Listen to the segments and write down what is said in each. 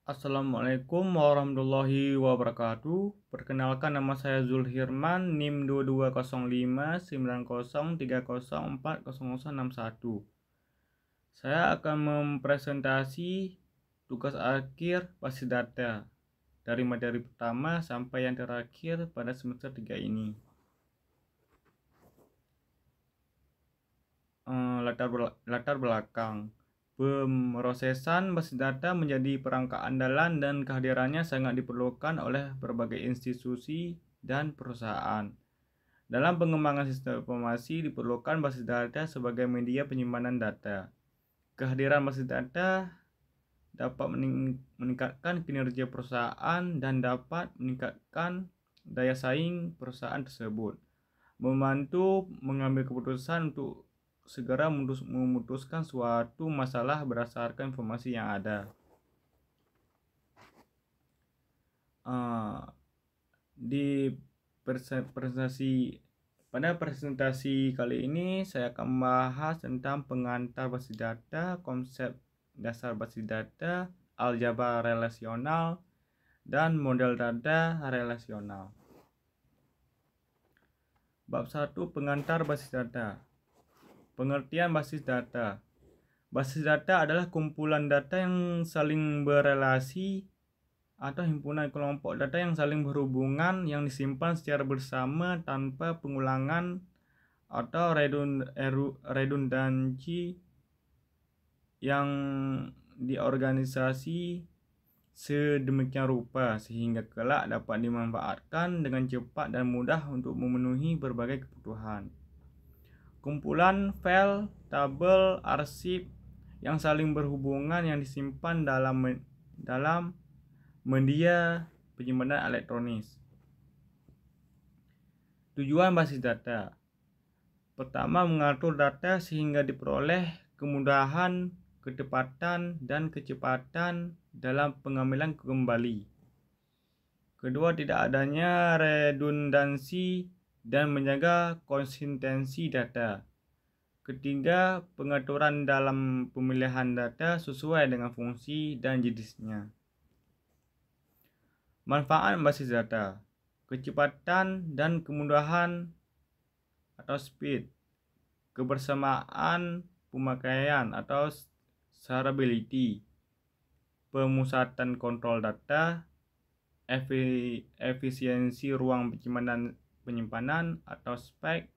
Assalamualaikum warahmatullahi wabarakatuh. Perkenalkan, nama saya Zulhirman, NIM 220590304061. Saya akan mempresentasi tugas akhir basis data dari materi pertama sampai yang terakhir pada semester 3 ini. Latar belakang. Pemrosesan basis data menjadi perangkat andalan dan kehadirannya sangat diperlukan oleh berbagai institusi dan perusahaan. Dalam pengembangan sistem informasi diperlukan basis data sebagai media penyimpanan data. Kehadiran basis data dapat meningkatkan kinerja perusahaan dan dapat meningkatkan daya saing perusahaan tersebut, membantu mengambil keputusan untuk segera memutuskan suatu masalah berdasarkan informasi yang ada. Pada presentasi kali ini saya akan membahas tentang pengantar basis data, konsep dasar basis data, aljabar relasional, dan model data relasional. Bab 1, pengantar basis data. Pengertian basis data. Basis data adalah kumpulan data yang saling berelasi atau himpunan kelompok data yang saling berhubungan yang disimpan secara bersama tanpa pengulangan atau redundansi, yang diorganisasi sedemikian rupa sehingga kelak dapat dimanfaatkan dengan cepat dan mudah untuk memenuhi berbagai kebutuhan. Kumpulan file, tabel, arsip yang saling berhubungan yang disimpan dalam media penyimpanan elektronis. Tujuan basis data. Pertama, mengatur data sehingga diperoleh kemudahan, ketepatan, dan kecepatan dalam pengambilan kembali. Kedua, tidak adanya redundansi dan menjaga konsistensi data. Ketiga, pengaturan dalam pemilihan data sesuai dengan fungsi dan jenisnya. Manfaat basis data. Kecepatan dan kemudahan atau speed. Kebersamaan pemakaian atau shareability. Pemusatan kontrol data. Efisiensi ruang penyimpanan atau spek,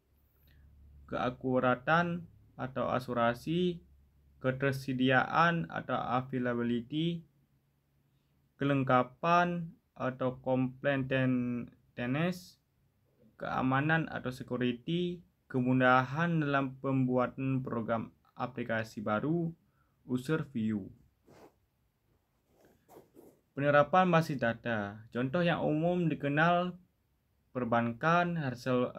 keakuratan atau akurasi, ketersediaan atau availability, kelengkapan atau completeness, keamanan atau security, kemudahan dalam pembuatan program aplikasi baru, user view. Penerapan basis data. Contoh yang umum dikenal: perbankan,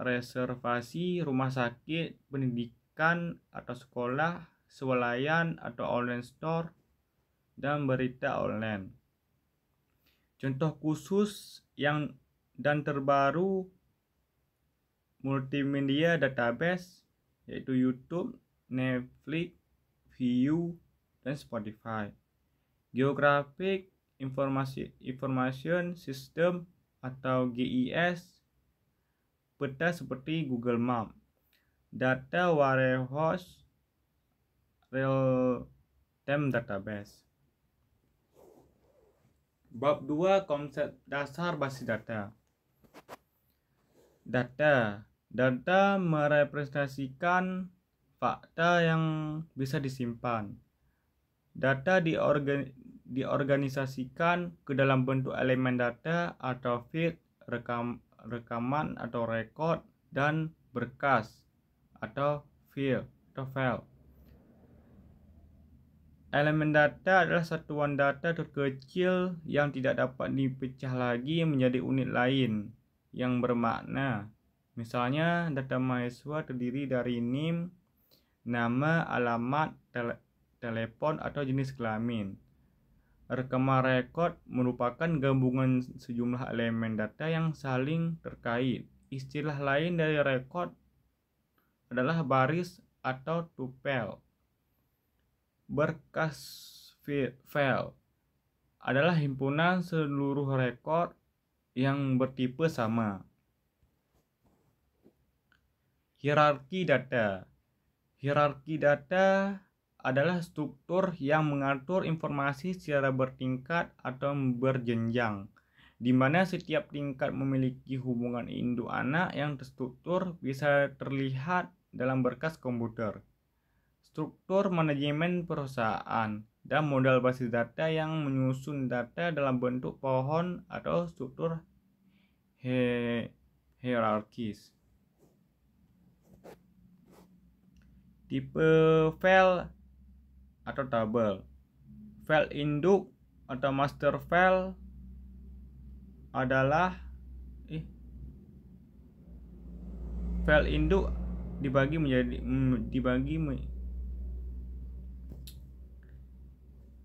reservasi, rumah sakit, pendidikan atau sekolah, swalayan atau online store, dan berita online. Contoh khusus dan terbaru multimedia database yaitu YouTube, Netflix, View, dan Spotify. Geographic Information System atau GIS, peta seperti Google Map. Data Warehouse, Real-Time Database. Bab 2, konsep dasar basis data. Data merepresentasikan fakta yang bisa disimpan. Data diorganisasikan ke dalam bentuk elemen data atau feed, rekaman atau record, dan berkas atau file. Elemen data adalah satuan data terkecil yang tidak dapat dipecah lagi menjadi unit lain yang bermakna. Misalnya, data mahasiswa terdiri dari NIM, nama, alamat, telepon, atau jenis kelamin. Rekaman rekod merupakan gabungan sejumlah elemen data yang saling terkait. Istilah lain dari rekod adalah baris atau tupel. Berkas file. adalah himpunan seluruh rekor yang bertipe sama. Hierarki data. Hierarki data adalah struktur yang mengatur informasi secara bertingkat atau berjenjang, di mana setiap tingkat memiliki hubungan induk anak yang terstruktur bisa terlihat dalam berkas komputer. Struktur manajemen perusahaan dan model basis data yang menyusun data dalam bentuk pohon atau struktur hierarkis. Tipe file atau tabel. File induk atau master file adalah file induk dibagi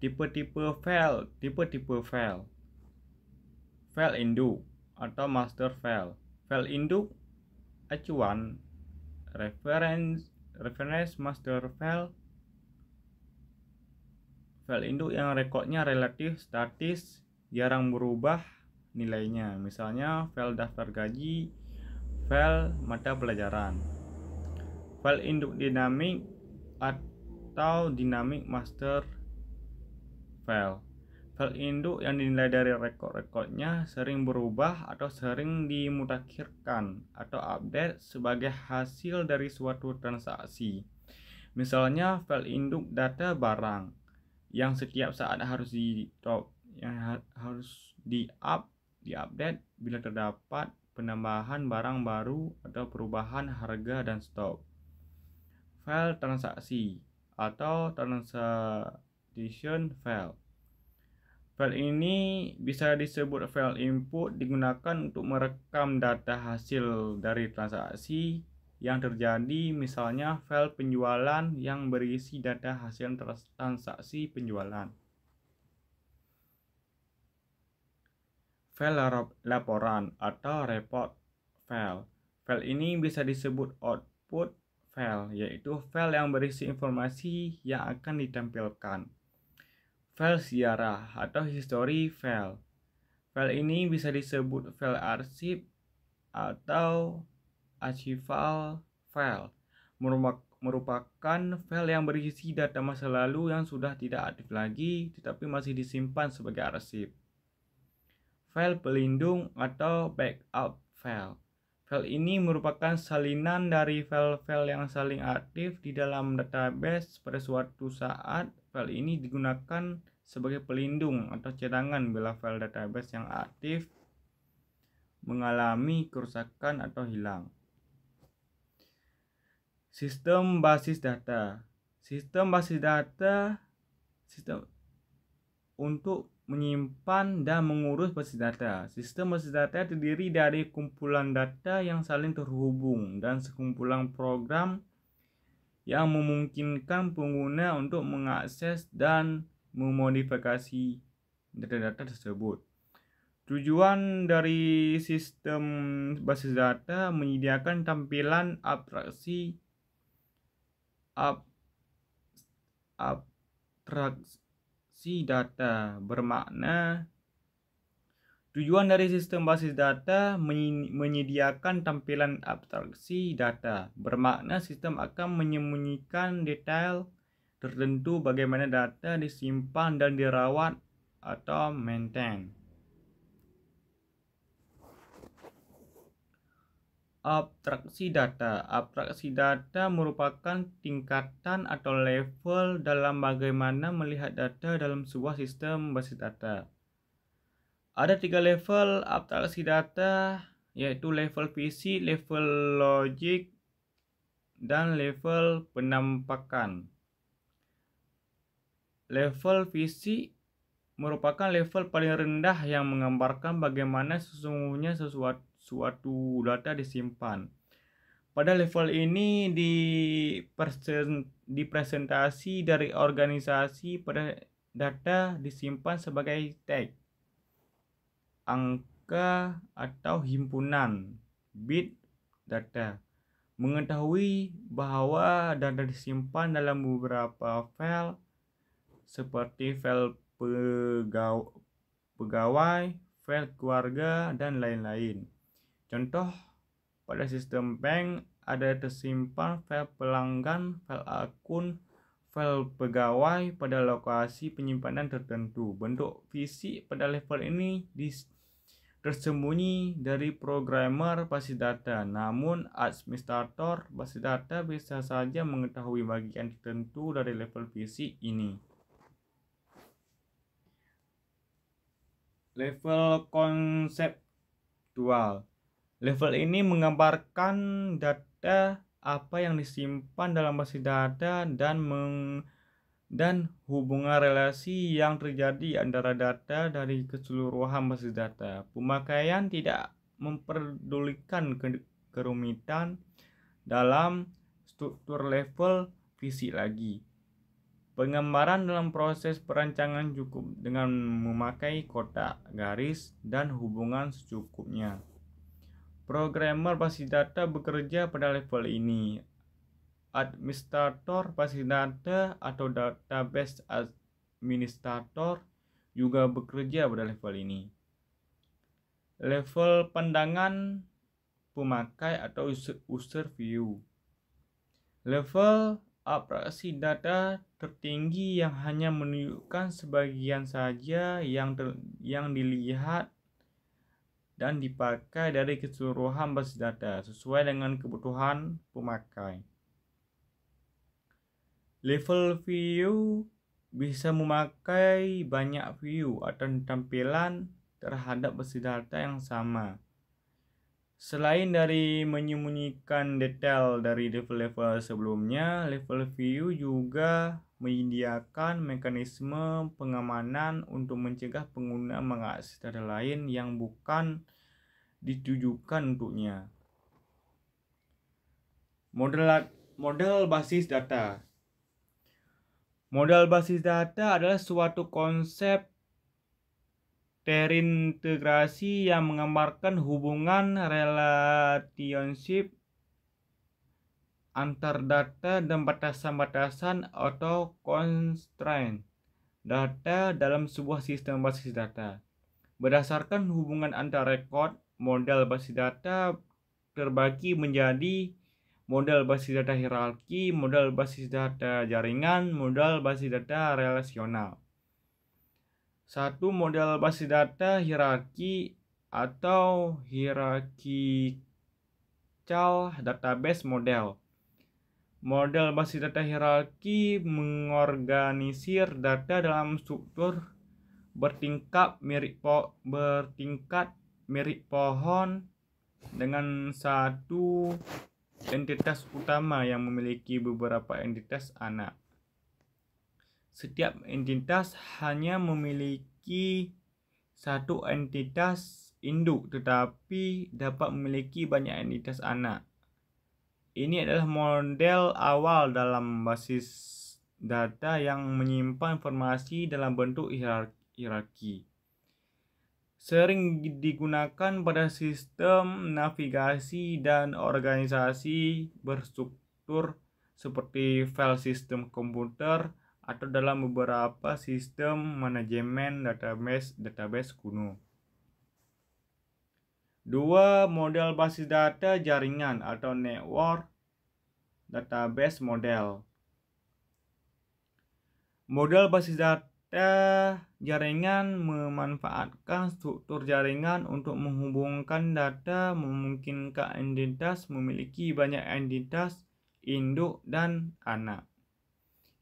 tipe-tipe file. File induk atau master file. File induk acuan, reference master file. File induk yang rekodnya relatif statis, jarang berubah nilainya. Misalnya file daftar gaji, file mata pelajaran. File induk dinamik atau dynamic master file. File induk yang dinilai dari rekod-rekodnya sering berubah atau sering dimutakhirkan atau update sebagai hasil dari suatu transaksi. Misalnya file induk data barang yang setiap saat harus diupdate bila terdapat penambahan barang baru atau perubahan harga dan stok. File transaksi atau transaction file. File ini bisa disebut file input, digunakan untuk merekam data hasil dari transaksi yang terjadi, misalnya file penjualan yang berisi data hasil transaksi penjualan. File laporan atau report file. File ini bisa disebut output file, yaitu file yang berisi informasi yang akan ditampilkan. File sejarah atau history file. File ini bisa disebut file arsip atau archival file, merupakan file yang berisi data masa lalu yang sudah tidak aktif lagi tetapi masih disimpan sebagai arsip. File pelindung atau backup file. File ini merupakan salinan dari file-file yang saling aktif di dalam database. Pada suatu saat, file ini digunakan sebagai pelindung atau cadangan bila file database yang aktif mengalami kerusakan atau hilang. Sistem basis data. Sistem basis data untuk menyimpan dan mengurus basis data. Sistem basis data terdiri dari kumpulan data yang saling terhubung dan sekumpulan program yang memungkinkan pengguna untuk mengakses dan memodifikasi data-data tersebut. Tujuan dari sistem basis data menyediakan tampilan abstraksi data, bermakna tujuan dari sistem basis data menyediakan tampilan abstraksi data, bermakna sistem akan menyembunyikan detail tertentu bagaimana data disimpan dan dirawat atau maintain. Abstraksi data. Abstraksi data merupakan tingkatan atau level dalam bagaimana melihat data dalam sebuah sistem basis data. Ada 3 level abstraksi data, yaitu level fisik, level logik, dan level penampakan. Level fisik merupakan level paling rendah yang menggambarkan bagaimana sesungguhnya suatu data disimpan. Pada level ini dipresentasi dari organisasi pada data disimpan sebagai tag, angka atau himpunan bit data. Mengetahui bahwa data disimpan dalam beberapa file seperti file pegawai, file keluarga, dan lain-lain. Contoh, pada sistem bank ada tersimpan file pelanggan, file akun, file pegawai pada lokasi penyimpanan tertentu. Bentuk fisik pada level ini tersembunyi dari programmer basis data, namun administrator basis data bisa saja mengetahui bagian tertentu dari level fisik ini. Level konseptual. Level ini menggambarkan data apa yang disimpan dalam basis data dan hubungan relasi yang terjadi antara data dari keseluruhan basis data. Pemakaian tidak memperdulikan kerumitan dalam struktur level fisik lagi. Penggambaran dalam proses perancangan cukup dengan memakai kotak, garis, dan hubungan secukupnya. Programmer basis data bekerja pada level ini. Administrator basis data atau database administrator juga bekerja pada level ini. Level pandangan pemakai atau user view. Level abstraksi data tertinggi yang hanya menunjukkan sebagian saja yang dilihat dan dipakai dari keseluruhan basis data sesuai dengan kebutuhan pemakai. Level view bisa memakai banyak view atau tampilan terhadap basis data yang sama. Selain dari menyembunyikan detail dari level-level sebelumnya, level view juga menyediakan mekanisme pengamanan untuk mencegah pengguna mengakses data lain yang bukan ditujukan untuknya. Model basis data. Model basis data adalah suatu konsep terintegrasi yang menggambarkan hubungan relationship antar data dan batasan-batasan atau constraint data dalam sebuah sistem basis data. Berdasarkan hubungan antar rekod, model basis data terbagi menjadi model basis data hierarki, model basis data jaringan, model basis data relasional. Satu, model basis data hierarki atau hierarchical database model. Model basis data hierarki mengorganisir data dalam struktur bertingkat mirip pohon dengan satu entitas utama yang memiliki beberapa entitas anak. Setiap entitas hanya memiliki satu entitas induk tetapi dapat memiliki banyak entitas anak. Ini adalah model awal dalam basis data yang menyimpan informasi dalam bentuk hierarki. Sering digunakan pada sistem navigasi dan organisasi berstruktur seperti file sistem komputer atau dalam beberapa sistem manajemen database kuno. 2. Model basis data jaringan atau network database model. Model basis data jaringan memanfaatkan struktur jaringan untuk menghubungkan data, memungkinkan entitas memiliki banyak entitas induk dan anak.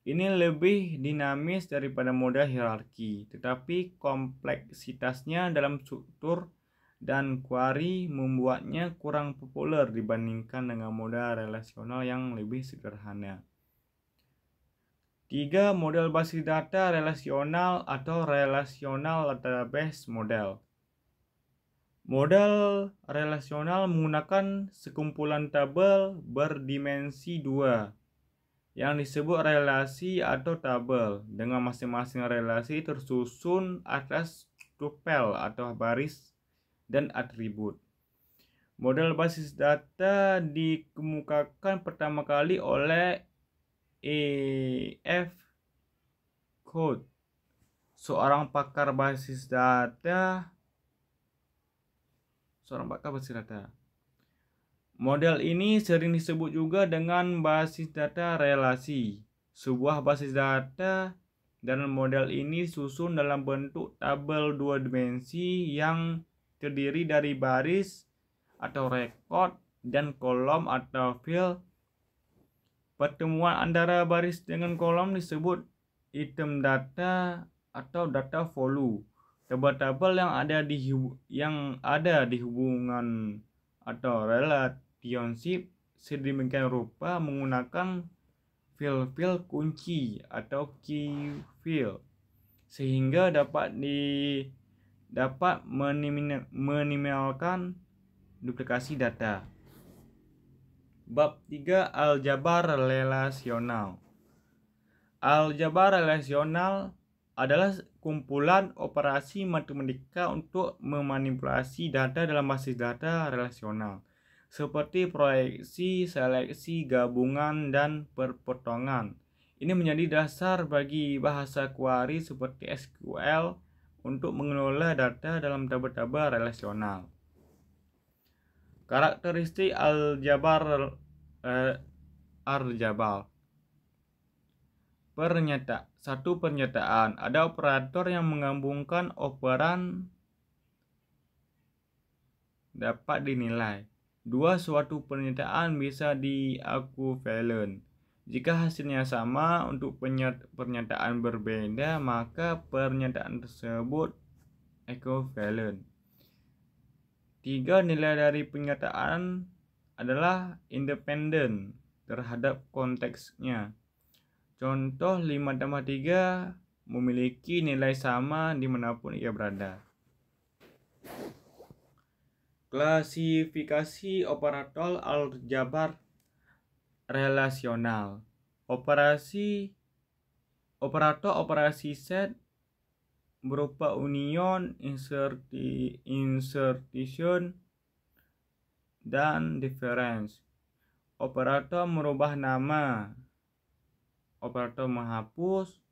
Ini lebih dinamis daripada model hierarki, tetapi kompleksitasnya dalam struktur dan query membuatnya kurang populer dibandingkan dengan model relasional yang lebih sederhana. 3. Model basis data relasional atau relational database model. Model relasional menggunakan sekumpulan tabel berdimensi 2 yang disebut relasi atau tabel, dengan masing-masing relasi tersusun atas tupel atau baris dan atribut. Model basis data dikemukakan pertama kali oleh E.F. Coate seorang pakar basis data. Model ini sering disebut juga dengan basis data relasi. Sebuah basis data dan model ini disusun dalam bentuk tabel dua dimensi yang terdiri dari baris atau rekod dan kolom atau field. Pertemuan antara baris dengan kolom disebut item data atau data volume. Tabel-tabel yang ada di hubungan atau relationship sedemikian rupa menggunakan field-field kunci atau key field sehingga dapat meminimalkan duplikasi data. Bab 3, aljabar relasional. Aljabar relasional adalah kumpulan operasi matematika untuk memanipulasi data dalam basis data relasional, seperti proyeksi, seleksi, gabungan, dan perpotongan. Ini menjadi dasar bagi bahasa query seperti SQL untuk mengelola data dalam tabel-tabel relasional. Karakteristik aljabar. Satu pernyataan. Ada operator yang menggabungkan operan dapat dinilai. 2. Suatu pernyataan bisa diekuivalen. Jika hasilnya sama untuk pernyataan berbeda, maka pernyataan tersebut ekuivalen. 3. Nilai dari pernyataan adalah independen terhadap konteksnya. Contoh 5+3 memiliki nilai sama dimanapun ia berada. Klasifikasi operator aljabar relasional. Operator operasi set berupa union, insertion, dan difference. Operator merubah nama, operator menghapus,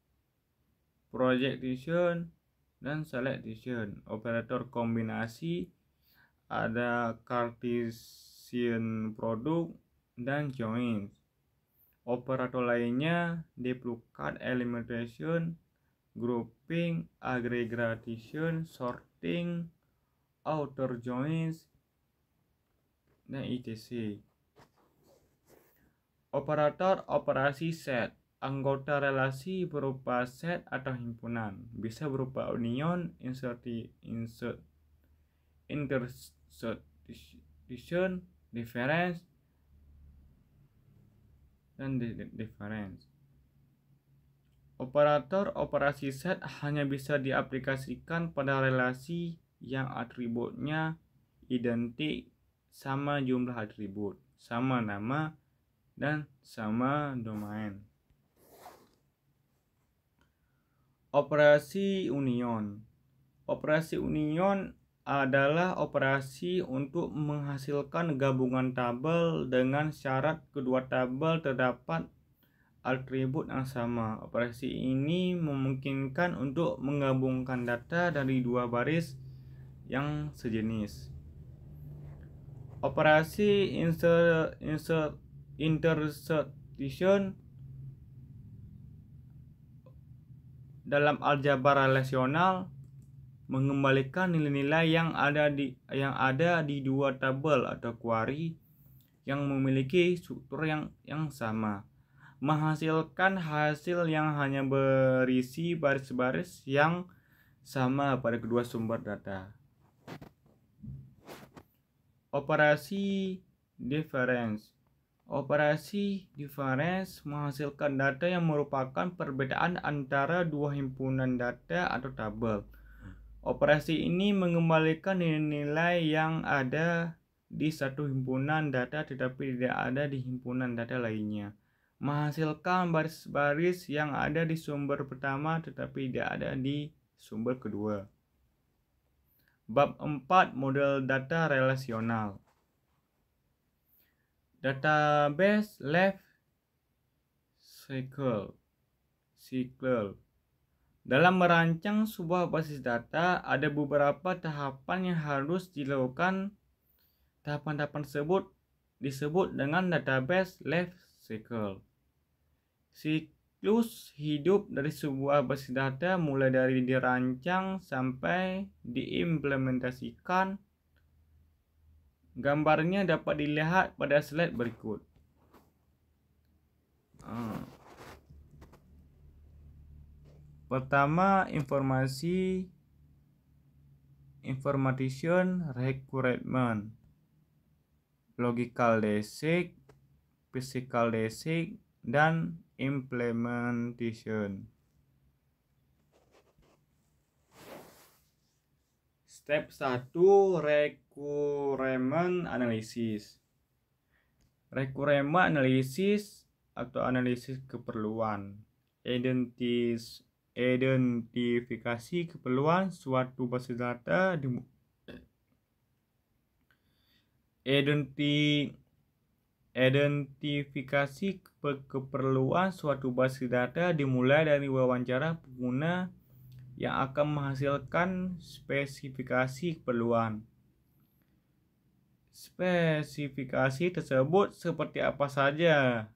projection, dan selection. Operator kombinasi ada Cartesian product dan join. Operator lainnya duplicate, elimination, grouping, aggregation, sorting, outer joins, dan etc. Operator operasi set. Anggota relasi berupa set atau himpunan. Bisa berupa union, intersection, difference, dan difference. Operator operasi set hanya bisa diaplikasikan pada relasi yang atributnya identik, sama jumlah atribut, sama nama, dan sama domain. Operasi union. Operasi union adalah operasi untuk menghasilkan gabungan tabel dengan syarat kedua tabel terdapat atribut yang sama. Operasi ini memungkinkan untuk menggabungkan data dari dua baris yang sejenis. Operasi intersection dalam aljabar relasional mengembalikan nilai-nilai yang ada di dua tabel atau query yang memiliki struktur yang sama, menghasilkan hasil yang hanya berisi baris-baris yang sama pada kedua sumber data. Operasi difference. Operasi difference menghasilkan data yang merupakan perbedaan antara dua himpunan data atau tabel. Operasi ini mengembalikan nilai-nilai yang ada di satu himpunan data tetapi tidak ada di himpunan data lainnya. Menghasilkan baris-baris yang ada di sumber pertama tetapi tidak ada di sumber kedua. Bab 4, model data relasional. Database life cycle. Dalam merancang sebuah basis data, ada beberapa tahapan yang harus dilakukan. Tahapan-tahapan tersebut disebut dengan database life cycle. Siklus hidup dari sebuah basis data mulai dari dirancang sampai diimplementasikan. Gambarnya dapat dilihat pada slide berikut. Pertama, information requirement, logical basic, physical basic, dan implementation. Step 1, requirement analysis. Requirement analysis atau analisis keperluan. Identifikasi keperluan suatu basis data Identifikasi keperluan suatu basis data dimulai dari wawancara pengguna yang akan menghasilkan spesifikasi keperluan. Spesifikasi tersebut seperti apa saja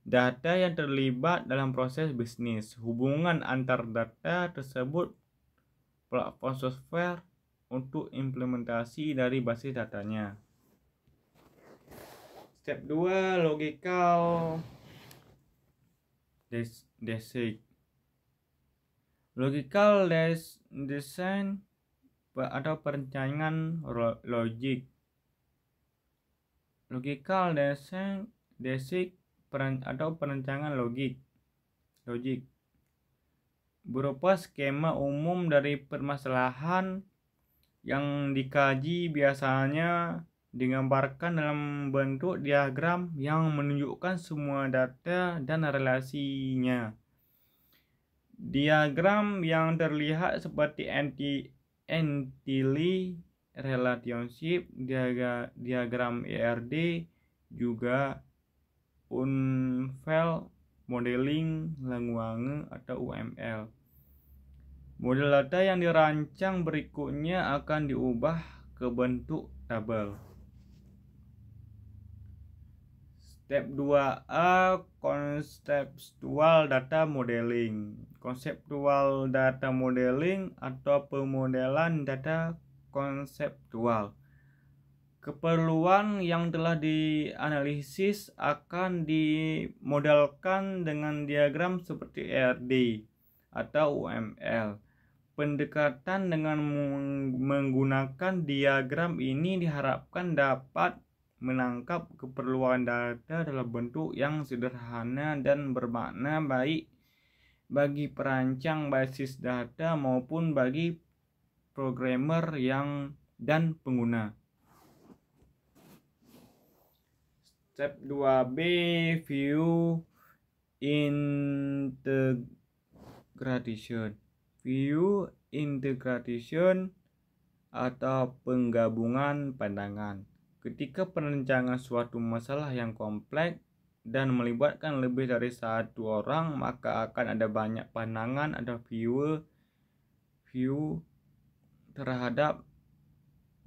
data yang terlibat dalam proses bisnis, hubungan antar data tersebut, platform software untuk implementasi dari basis datanya. Step 2, logical design. Logical design atau perencanaan logik. Logical design atau perencanaan logik berupa skema umum dari permasalahan yang dikaji, biasanya digambarkan dalam bentuk diagram yang menunjukkan semua data dan relasinya. Diagram yang terlihat seperti entity relationship, diagram ERD, juga Unfeld Modeling Language atau UML. Model data yang dirancang berikutnya akan diubah ke bentuk tabel. Step 2A, conceptual data modeling. Conceptual data modeling atau pemodelan data konseptual. Keperluan yang telah dianalisis akan dimodelkan dengan diagram seperti ERD atau UML. Pendekatan dengan menggunakan diagram ini diharapkan dapat menangkap keperluan data dalam bentuk yang sederhana dan bermakna baik bagi perancang basis data maupun bagi programmer dan pengguna. Step 2B, view integration. View integration atau penggabungan pandangan. Ketika perencanaan suatu masalah yang kompleks dan melibatkan lebih dari satu orang, maka akan ada banyak pandangan atau view terhadap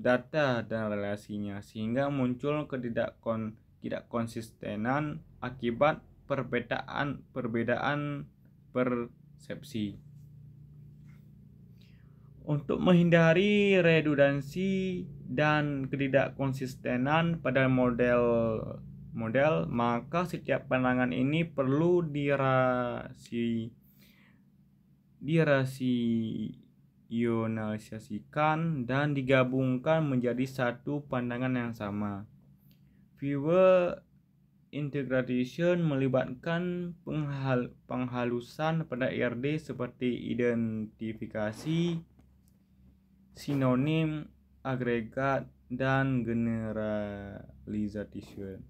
data dan relasinya, sehingga muncul tidak konsistenan akibat perbedaan persepsi. Untuk menghindari redundansi dan ketidakkonsistenan pada model, maka setiap pandangan ini perlu dirasionalisasikan dan digabungkan menjadi satu pandangan yang sama. Viewer integration melibatkan penghalusan pada ERD seperti identifikasi, sinonim, agregat, dan generalization.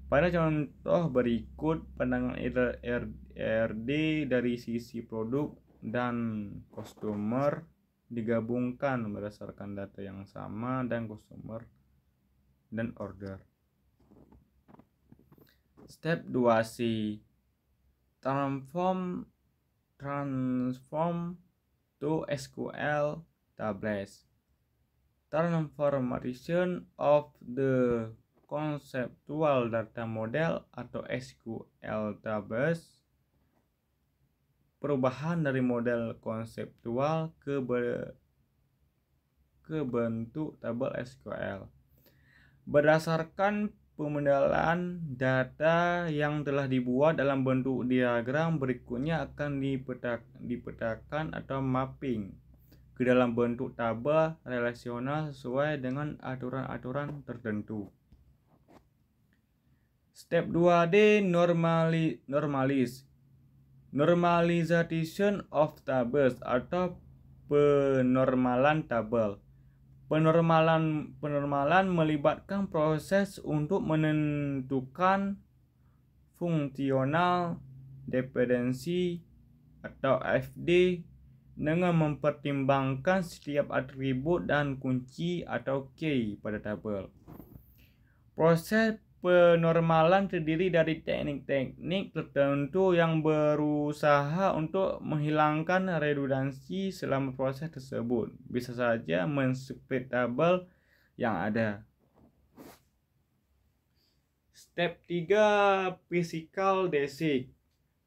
Pada contoh berikut, pandangan ERD dari sisi produk dan customer digabungkan berdasarkan data yang sama dan customer dan order. Step 2C, transform to SQL tables. Transformation of the conceptual data model atau SQL tables, perubahan dari model konseptual ke bentuk tabel SQL. Berdasarkan pemodelan data yang telah dibuat dalam bentuk diagram, berikutnya akan dipetakan atau mapping ke dalam bentuk tabel relasional sesuai dengan aturan-aturan tertentu. Step 2D, normalization of tables atau penormalan tabel. Penormalan melibatkan proses untuk menentukan fungsional dependensi atau FD dengan mempertimbangkan setiap atribut dan kunci atau key pada tabel. Proses penormalan terdiri dari teknik-teknik tertentu yang berusaha untuk menghilangkan redundansi selama proses tersebut. Bisa saja men-split tabel yang ada. Step 3, physical basic.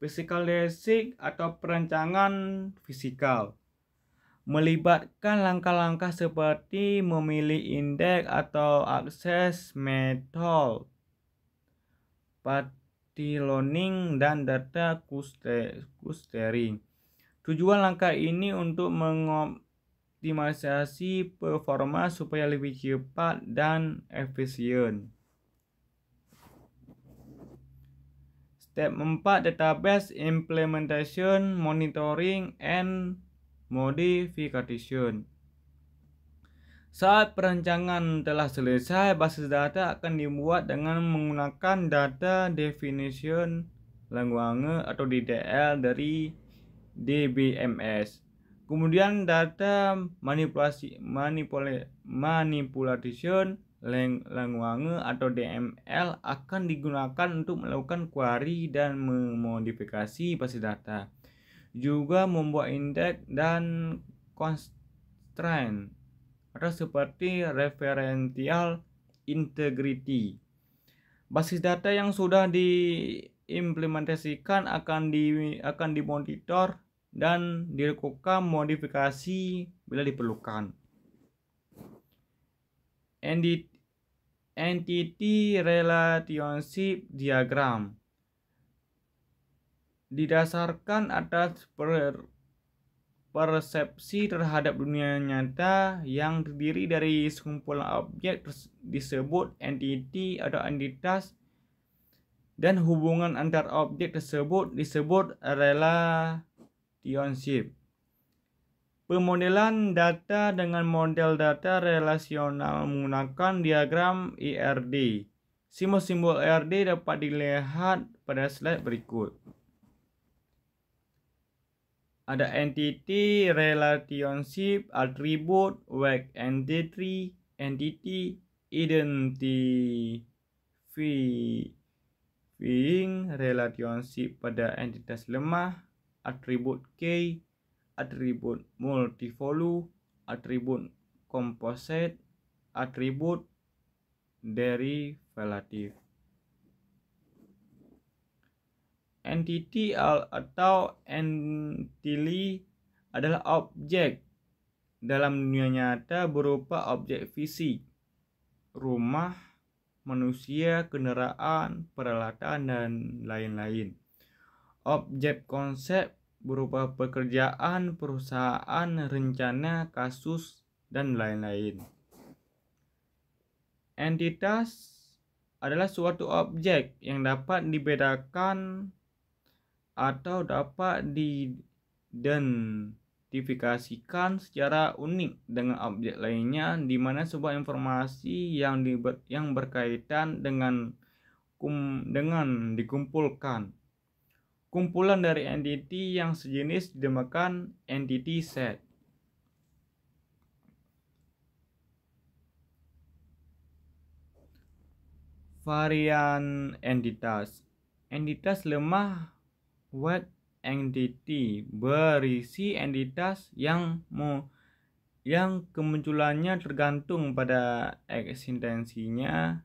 Physical basic atau perancangan fisikal melibatkan langkah-langkah seperti memilih indeks atau akses method, partitioning, dan data clustering. Tujuan langkah ini untuk mengoptimalisasi performa supaya lebih cepat dan efisien. Step 4, database implementation, monitoring, and modification. Saat perancangan telah selesai, basis data akan dibuat dengan menggunakan data definition language atau DDL dari DBMS. Kemudian data manipulation language atau DML akan digunakan untuk melakukan query dan memodifikasi basis data. Juga membuat indeks dan constraint atau seperti referential integrity. Basis data yang sudah diimplementasikan akan dimonitor dan dilakukan modifikasi bila diperlukan. Entity relationship diagram didasarkan atas persepsi terhadap dunia nyata yang terdiri dari sekumpulan objek disebut entity atau entitas, dan hubungan antar objek tersebut disebut relationship. Pemodelan data dengan model data relasional menggunakan diagram IRD. Simbol-simbol IRD dapat dilihat pada slide berikut. Ada entity, relationship, attribute, web entity, identifying relationship pada entitas lemah, atribut key, atribut multivalue, atribut composite, atribut derivative. Entity atau entity adalah objek dalam dunia nyata berupa objek fisik, rumah, manusia, kendaraan, peralatan, dan lain-lain. Objek konsep berupa pekerjaan, perusahaan, rencana, kasus, dan lain-lain. Entitas adalah suatu objek yang dapat dibedakan atau dapat diidentifikasikan secara unik dengan objek lainnya, di mana sebuah informasi yang berkaitan dengan dikumpulkan. Kumpulan dari entity yang sejenis dinamakan entity set. Varian entitas. Entitas lemah, web entity berisi entitas yang kemunculannya tergantung pada eksistensinya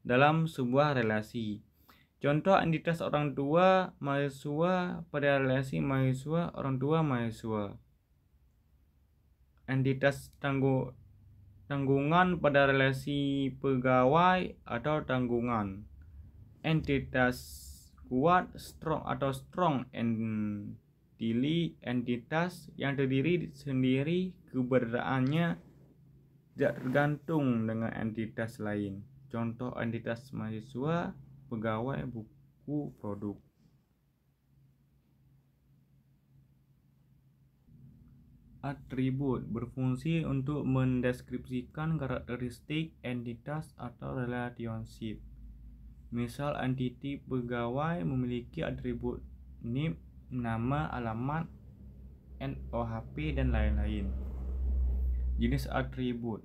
dalam sebuah relasi. Contoh entitas orang tua mahasiswa pada relasi mahasiswa orang tua mahasiswa. Entitas tanggungan pada relasi pegawai atau tanggungan. Entitas kuat strong entitas yang terdiri sendiri, keberadaannya tidak tergantung dengan entitas lain. Contoh entitas mahasiswa, pegawai, buku, produk. Atribut berfungsi untuk mendeskripsikan karakteristik entitas atau relationship. Misal entiti pegawai memiliki atribut NIP, nama, alamat, NOHP, dan lain-lain. Jenis atribut: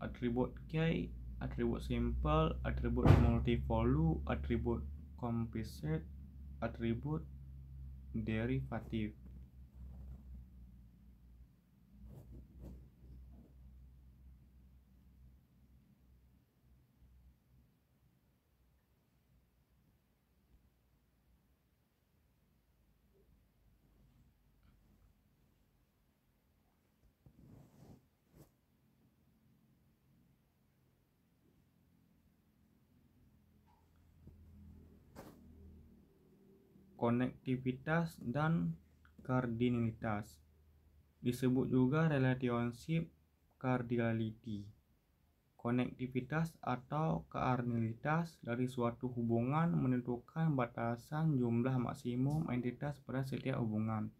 atribut key, atribut simple, atribut multivalue, atribut composite, atribut derivatif. Konektivitas dan kardinalitas disebut juga relationship cardinality. Konektivitas atau kardinalitas dari suatu hubungan menentukan batasan jumlah maksimum entitas pada setiap hubungan.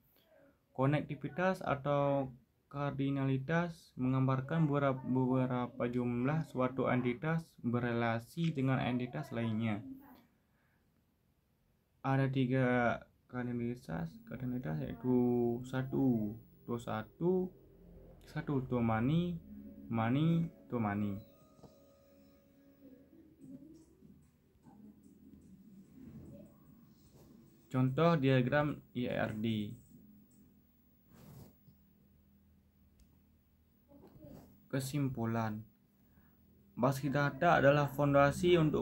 Konektivitas atau kardinalitas menggambarkan beberapa jumlah suatu entitas berelasi dengan entitas lainnya. Ada 3 kardinalitas yaitu 1 to 1, 1 to many, many to many. Contoh diagram IRD. Kesimpulan: basis data adalah fondasi untuk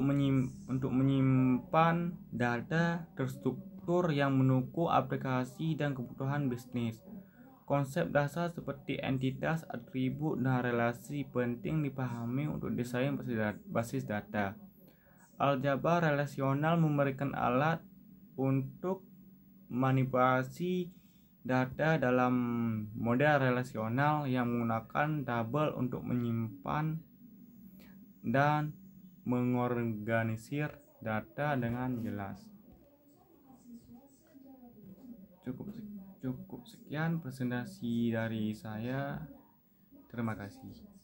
menyimpan data terstruktur yang mendukung aplikasi dan kebutuhan bisnis. Konsep dasar seperti entitas, atribut, dan relasi penting dipahami untuk desain basis data. Aljabar relasional memberikan alat untuk manipulasi data dalam model relasional yang menggunakan tabel untuk menyimpan dan mengorganisir data dengan jelas. Cukup sekian presentasi dari saya. Terima kasih.